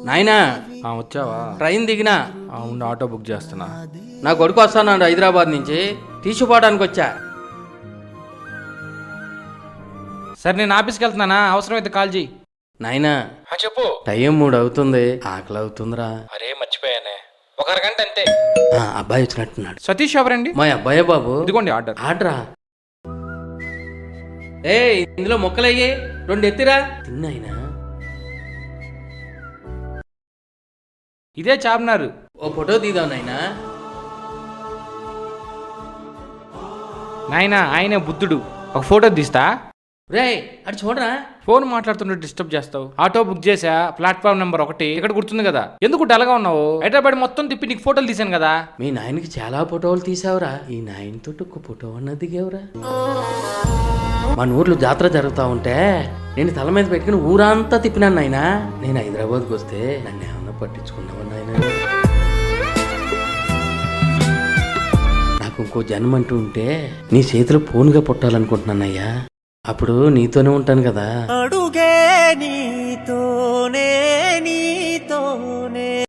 నాయనా వచ్చావా? ట్రైన్ దిగినా ఉండి ఆటో బుక్ చేస్తున్నా. నా కొడుకు వస్తాను హైదరాబాద్ నుంచి తీసుకుపోవడానికి వచ్చా. సరే నేను ఆఫీస్కి వెళ్తున్నానా, అవసరమైతే కాల్ చేయి. నాయనా చెప్పు. టైం 3 అవుతుంది, ఆకలి అవుతుందిరా. అరే మర్చిపోయానే, ఒక అరగంట అంతే. అబ్బాయి వచ్చినట్టున్నాడు. సతీష్ ఎవరండి? మా అబ్బాయే బాబు. ఇదిగోండి ఆర్డర్. ఆర్డరా? ఇందులో మొక్కలయ్యే 2 ఎత్తిరా. తిన్నాయినా ఇదే చార్మినార్. ఓ ఫోటో తీద్దాం నాయనా. నాయనా ఆయనే బుద్ధుడు, ఒక ఫోటో తీస్తా. రే అటు చూడరా. ఫోన్ మాట్లాడుతుంటే డిస్టర్బ్ చేస్తావు. ఆటో బుక్ చేసా, ప్లాట్ఫామ్ నెంబర్ 1 ఇక్కడ గుర్తుంది కదా. ఎందుకు డల్గా ఉన్నావు? హైదరాబాద్ మొత్తం తిప్పి నీకు ఫోటోలు తీసాను కదా. మీ నాయనకి చాలా ఫోటోలు తీసావురా. ఈ నాయనతో ఒక ఫోటో అన్నది దిగేవురా. మన ఊర్లో జాతర జరుగుతా ఉంటే నేను తల మీద పెట్టుకుని ఊరంతా తిప్పినాను నాయనా. నేను హైదరాబాద్కి వస్తే నన్ను ఏమన్నా పట్టించుకున్నావా నాయనా? నాకు ఇంకో జన్మ అంటూ ఉంటే నీ చేతిలో ఫోన్గా పుట్టాలనుకుంటున్నానయ్యా. అప్పుడు నీతోనే ఉంటాను కదా. అడుగే నీతోనే నీతోనే